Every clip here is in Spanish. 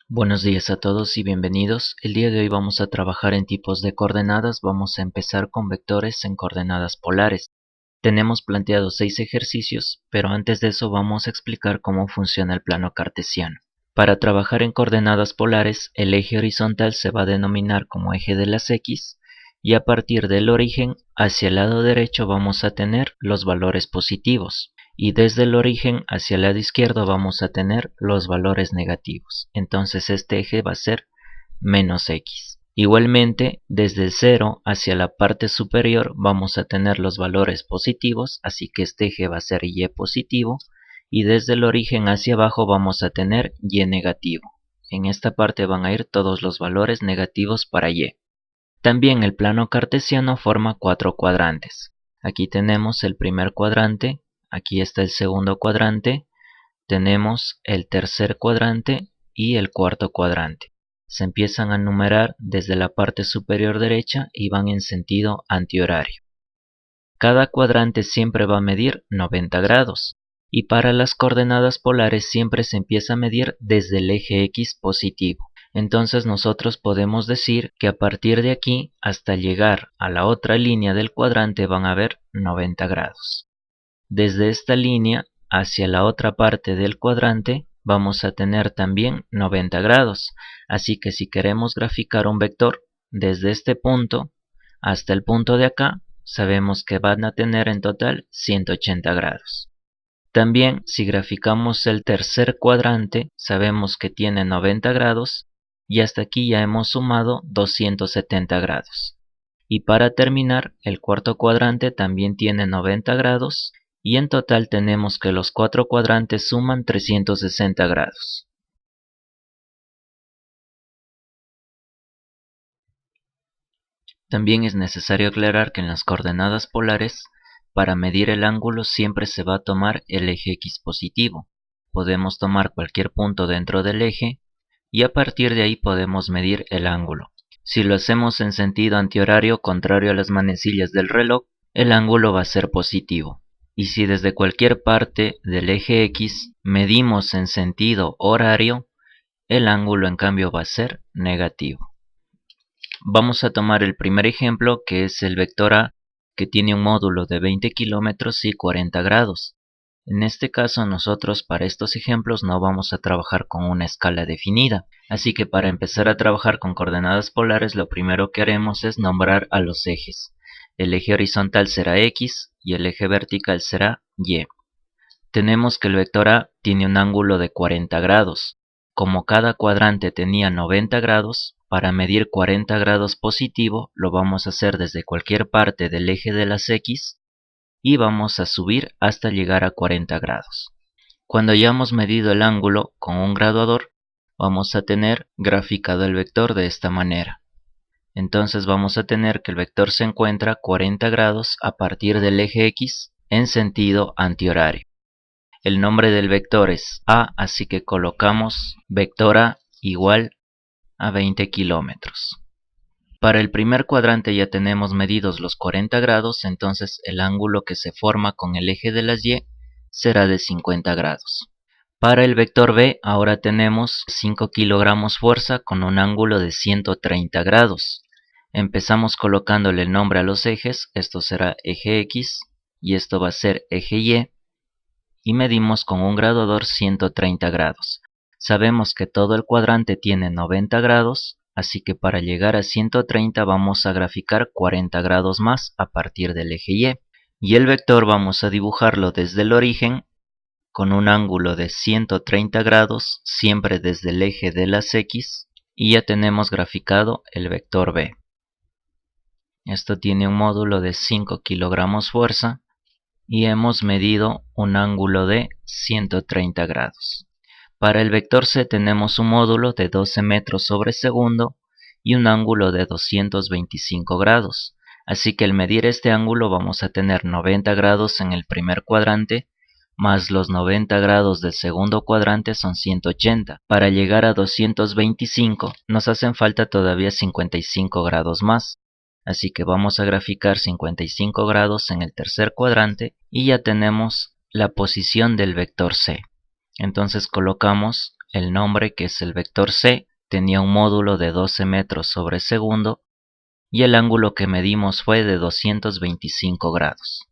Buenos días a todos y bienvenidos. El día de hoy vamos a trabajar en tipos de coordenadas. Vamos a empezar con vectores en coordenadas polares. Tenemos planteados 6 ejercicios, pero antes de eso vamos a explicar cómo funciona el plano cartesiano. Para trabajar en coordenadas polares, el eje horizontal se va a denominar como eje de las X, y a partir del origen hacia el lado derecho vamos a tener los valores positivos. Y desde el origen hacia el lado izquierdo vamos a tener los valores negativos. Entonces este eje va a ser menos x. Igualmente, desde el 0 hacia la parte superior vamos a tener los valores positivos, así que este eje va a ser y positivo. Y desde el origen hacia abajo vamos a tener y negativo. En esta parte van a ir todos los valores negativos para y. También el plano cartesiano forma 4 cuadrantes. Aquí tenemos el primer cuadrante. Aquí está el segundo cuadrante, tenemos el tercer cuadrante y el cuarto cuadrante. Se empiezan a numerar desde la parte superior derecha y van en sentido antihorario. Cada cuadrante siempre va a medir 90 grados y para las coordenadas polares siempre se empieza a medir desde el eje X positivo. Entonces nosotros podemos decir que a partir de aquí hasta llegar a la otra línea del cuadrante van a haber 90 grados. Desde esta línea hacia la otra parte del cuadrante vamos a tener también 90 grados, así que si queremos graficar un vector desde este punto hasta el punto de acá, sabemos que van a tener en total 180 grados. También si graficamos el tercer cuadrante, sabemos que tiene 90 grados y hasta aquí ya hemos sumado 270 grados. Y para terminar, el cuarto cuadrante también tiene 90 grados y en total tenemos que los 4 cuadrantes suman 360 grados. También es necesario aclarar que en las coordenadas polares, para medir el ángulo siempre se va a tomar el eje X positivo. Podemos tomar cualquier punto dentro del eje y a partir de ahí podemos medir el ángulo. Si lo hacemos en sentido antihorario contrario a las manecillas del reloj, el ángulo va a ser positivo. Y si desde cualquier parte del eje X medimos en sentido horario, el ángulo en cambio va a ser negativo. Vamos a tomar el primer ejemplo, que es el vector A, que tiene un módulo de 20 kilómetros y 40 grados. En este caso nosotros para estos ejemplos no vamos a trabajar con una escala definida, así que para empezar a trabajar con coordenadas polares lo primero que haremos es nombrar a los ejes. El eje horizontal será X y el eje vertical será Y. Tenemos que el vector A tiene un ángulo de 40 grados. Como cada cuadrante tenía 90 grados, para medir 40 grados positivo lo vamos a hacer desde cualquier parte del eje de las X y vamos a subir hasta llegar a 40 grados. Cuando hayamos medido el ángulo con un graduador, vamos a tener graficado el vector de esta manera. Entonces vamos a tener que el vector se encuentra 40 grados a partir del eje X en sentido antihorario. El nombre del vector es A, así que colocamos vector A igual a 20 kilómetros. Para el primer cuadrante ya tenemos medidos los 40 grados, entonces el ángulo que se forma con el eje de las Y será de 50 grados. Para el vector B ahora tenemos 5 kilogramos fuerza con un ángulo de 130 grados. Empezamos colocándole el nombre a los ejes, esto será eje X y esto va a ser eje y medimos con un graduador 130 grados. Sabemos que todo el cuadrante tiene 90 grados, así que para llegar a 130 vamos a graficar 40 grados más a partir del eje Y. Y el vector vamos a dibujarlo desde el origen con un ángulo de 130 grados, siempre desde el eje de las X, y ya tenemos graficado el vector B. Esto tiene un módulo de 5 kilogramos fuerza y hemos medido un ángulo de 130 grados. Para el vector C tenemos un módulo de 12 metros sobre segundo y un ángulo de 225 grados. Así que al medir este ángulo vamos a tener 90 grados en el primer cuadrante, más los 90 grados del segundo cuadrante son 180. Para llegar a 225 nos hacen falta todavía 55 grados más. Así que vamos a graficar 55 grados en el tercer cuadrante y ya tenemos la posición del vector C. Entonces colocamos el nombre, que es el vector c, tenía un módulo de 12 metros sobre segundo y el ángulo que medimos fue de 225 grados.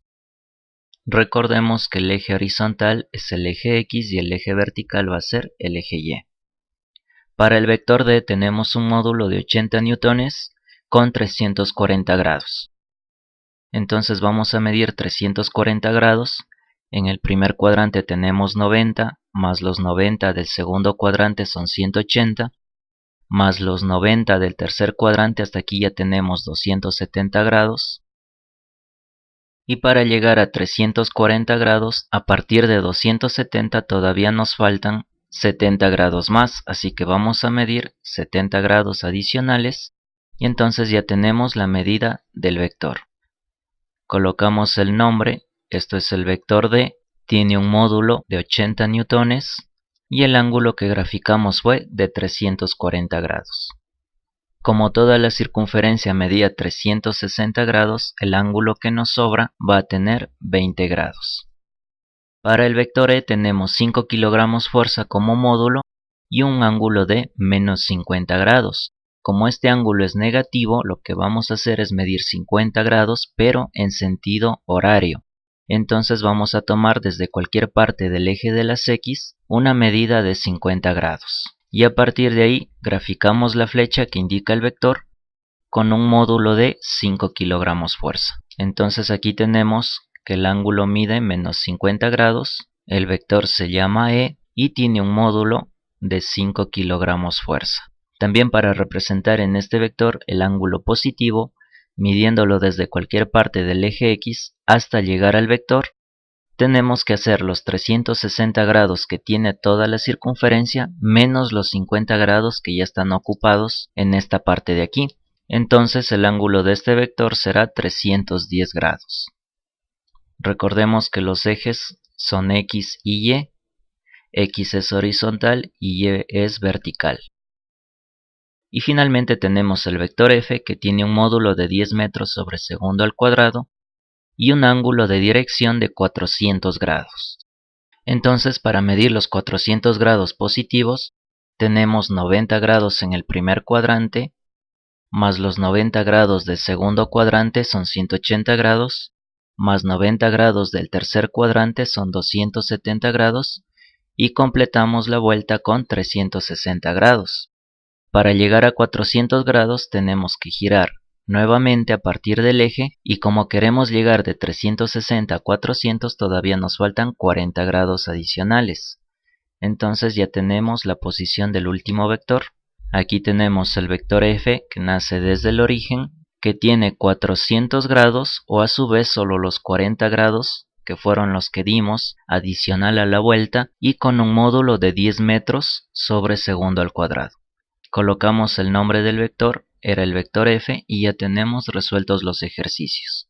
Recordemos que el eje horizontal es el eje X y el eje vertical va a ser el eje Y. Para el vector D tenemos un módulo de 80 newtones con 340 grados. Entonces vamos a medir 340 grados. En el primer cuadrante tenemos 90, más los 90 del segundo cuadrante son 180, más los 90 del tercer cuadrante, hasta aquí ya tenemos 270 grados. Y para llegar a 340 grados, a partir de 270 todavía nos faltan 70 grados más, así que vamos a medir 70 grados adicionales y entonces ya tenemos la medida del vector. Colocamos el nombre, esto es el vector D, tiene un módulo de 80 newtones y el ángulo que graficamos fue de 340 grados. Como toda la circunferencia medía 360 grados, el ángulo que nos sobra va a tener 20 grados. Para el vector E tenemos 5 kilogramos fuerza como módulo y un ángulo de menos 50 grados. Como este ángulo es negativo, lo que vamos a hacer es medir 50 grados, pero en sentido horario. Entonces vamos a tomar desde cualquier parte del eje de las X una medida de 50 grados. Y a partir de ahí graficamos la flecha que indica el vector con un módulo de 5 kilogramos fuerza. Entonces aquí tenemos que el ángulo mide menos 50 grados, el vector se llama E y tiene un módulo de 5 kilogramos fuerza. También para representar en este vector el ángulo positivo, midiéndolo desde cualquier parte del eje X hasta llegar al vector, tenemos que hacer los 360 grados que tiene toda la circunferencia menos los 50 grados que ya están ocupados en esta parte de aquí. Entonces el ángulo de este vector será 310 grados. Recordemos que los ejes son X y Y. X es horizontal y Y es vertical. Y finalmente tenemos el vector F, que tiene un módulo de 10 metros sobre segundo al cuadrado y un ángulo de dirección de 400 grados. Entonces, para medir los 400 grados positivos, tenemos 90 grados en el primer cuadrante, más los 90 grados del segundo cuadrante son 180 grados, más 90 grados del tercer cuadrante son 270 grados, y completamos la vuelta con 360 grados. Para llegar a 400 grados tenemos que girar nuevamente a partir del eje, y como queremos llegar de 360 a 400 todavía nos faltan 40 grados adicionales. Entonces ya tenemos la posición del último vector. Aquí tenemos el vector F, que nace desde el origen, que tiene 400 grados o a su vez solo los 40 grados que fueron los que dimos adicional a la vuelta, y con un módulo de 10 metros sobre segundo al cuadrado. Colocamos el nombre del vector, era el vector F, y ya tenemos resueltos los ejercicios.